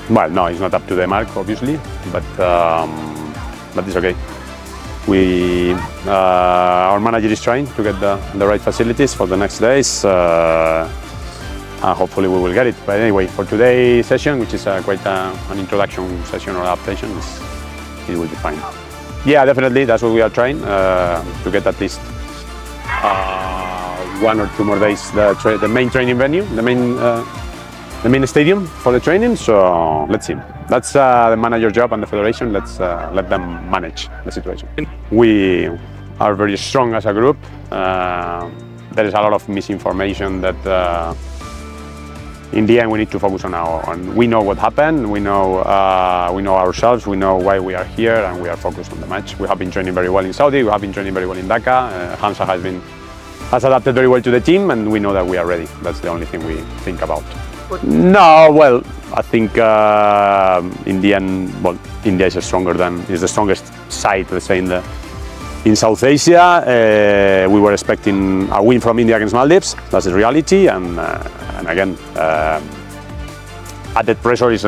Well, no, it's not up to the mark, obviously, but it's okay. Our manager is trying to get the right facilities for the next days. Hopefully we will get it. But anyway, for today's session, which is quite an introduction session or adaptation, it will be fine. Yeah, definitely, that's what we are trying, to get at least 1 or 2 more days the main training venue, the main stadium for the training. So let's see. That's the manager job and the federation. Let's let them manage the situation. We are very strong as a group. There is a lot of misinformation that in the end we need to focus on. We know what happened. We know ourselves. We know why we are here, and we are focused on the match. We have been training very well in Saudi. We have been training very well in Dhaka. Hamza has adapted very well to the team, and we know that we are ready. That's the only thing we think about. No, well, I think in the end, well, India is the strongest side, let's say, in South Asia. We were expecting a win from India against Maldives. That's the reality, and again, added pressure is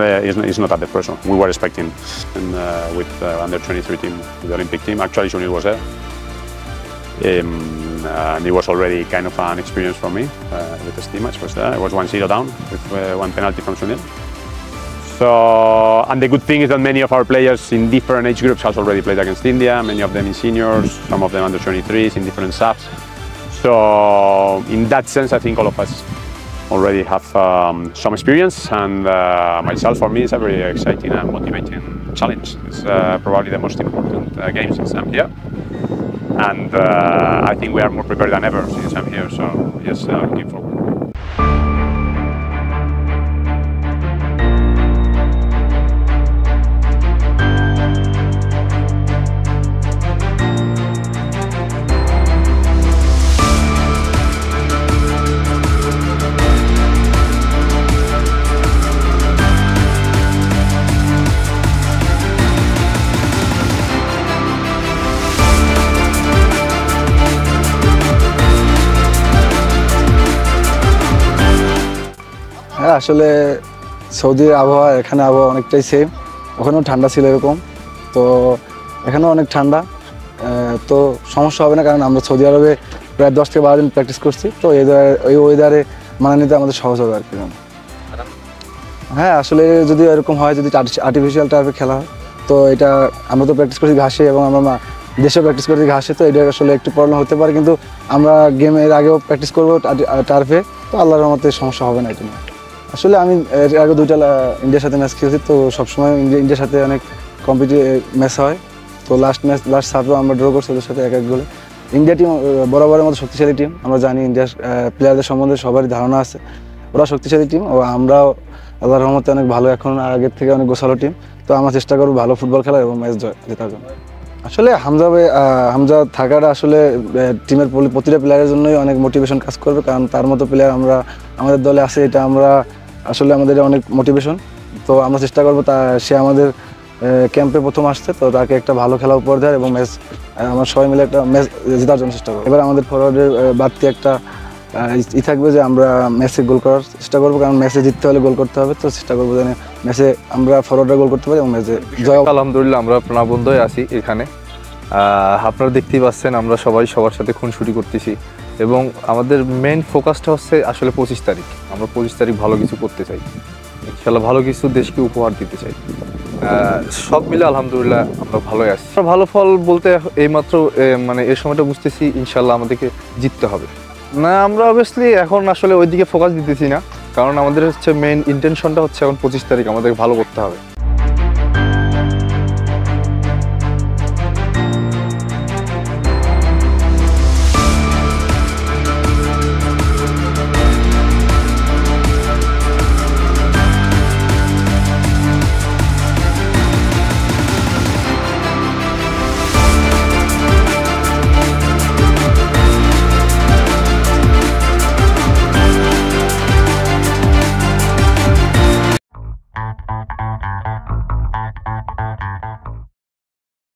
not added pressure. We were expecting, and with under 23 team, the Olympic team. Actually, Sunil was there. And it was already kind of an experience for me with the team match. It was 1-0 down with 1 penalty from Sunil. So, and the good thing is that many of our players in different age groups has already played against India. Many of them in seniors, some of them under 23s in different subs. So, in that sense, I think all of us already have some experience. And myself, for me, it's a very exciting and motivating challenge. It's probably the most important game since I'm here. And I think we are more prepared than ever since I'm here, so yes, looking forward. আসলে সৌদির আবহাওয়া এখানে আবহাওয়া অনেকটাই same, ওখানেও ঠান্ডা ছিল এরকম, তো এখানেও অনেক ঠান্ডা, তো সমস্যা হবে না, কারণ আমরা সৌদি আরবে প্রায় 10 থেকে 12 দিন প্র্যাকটিস করছি, তো ওই ওয়েদারে মানিয়ে নিতে আমাদের সহজ হবে আর কি। হ্যাঁ, আসলে যদি এরকম হয়, যদি আর্টিফিশিয়াল টার্ফে খেলা হয়, তো এটা আমরা তো প্র্যাকটিস করছি ঘাসে এবং আমরা দেশেও প্র্যাকটিস করছি ঘাসে, তো এটা আসলে একটু প্রবলেম হতে পারে, কিন্তু আমরা গেমের আগেও প্র্যাকটিস করবো টার্ফে, তো আল্লাহর রহমতে সমস্যা হবে না এটা নিয়ে। আসলে আমি এর আগে 2টা ইন্ডিয়ার সাথে ম্যাচ খেলেছি, তো সবসময় ইন্ডিয়ার সাথে অনেক ম্যাচ হয়, তো লাস্ট সার্ভেও আমরা ড্র করছি ওদের সাথে 1-1 গোলে। ইন্ডিয়া টিম বরাবরের মতো শক্তিশালী টিম, আমরা জানি ইন্ডিয়ার প্লেয়ারদের সম্বন্ধে সবারই ধারণা আছে, ওরা শক্তিশালী টিম, ও আমরাও আল্লাহর রহমতে অনেক ভালো, এখন আগের থেকে অনেক গোছালো টিম, তো আমরা চেষ্টা করবো ভালো ফুটবল খেলার এবং ম্যাচ জেতার জন্য। আসলে হামজা থাকাটা আসলে টিমের প্রতিটা প্লেয়ারের জন্যই অনেক মোটিভেশন কাজ করবে, কারণ তার মতো প্লেয়ার আমাদের দলে আছে, এটা আমরা আসলে আমাদের অনেক মোটিভেশন, তো আমরা চেষ্টা করবো সে আমাদের ক্যাম্পে প্রথম আসছে, তো তাকে একটা ভালো খেলা উপহার দেওয়ার এবং ম্যাচ আমরা সবাই মিলে একটা ম্যাচ জেতার জন্য চেষ্টা করবো। এবার আমাদের ফরওয়ার্ডের বাড়তি একটা থাকবে যে আমরা ম্যাচে গোল করার চেষ্টা করবো, কারণ ম্যাচে জিততে হলে গোল করতে হবে, তো চেষ্টা করবো যেন ম্যাচে আমরা ফরওয়ার্ডরা গোল করতে পারি এবং ম্যাচে জয়। আলহামদুলিল্লাহ আমরা প্রাণবন্ধ হয়ে আছি এখানে, আপনারা দেখতেই পাচ্ছেন আমরা সবাই সবার সাথে খুনসুটি করতেছি, এবং আমাদের মেইন ফোকাসটা হচ্ছে আসলে 25 তারিখ। আমরা 25 তারিখ ভালো কিছু করতে চাই, ইনশাআল্লাহ ভালো কিছু দেশকে উপহার দিতে চাই। সব মিলে আলহামদুলিল্লাহ আমরা ভালোই আছি। ভালো ফল বলতে এইমাত্র মানে এই সময়টা বুঝতেছি ইনশাআল্লাহ আমাদেরকে জিততে হবে। না, আমরা অবভিয়াসলি এখন আসলে ওইদিকে ফোকাস দিতেছি না, কারণ আমাদের হচ্ছে মেইন ইন্টেনশনটা হচ্ছে এখন 25 তারিখ আমাদের ভালো করতে হবে।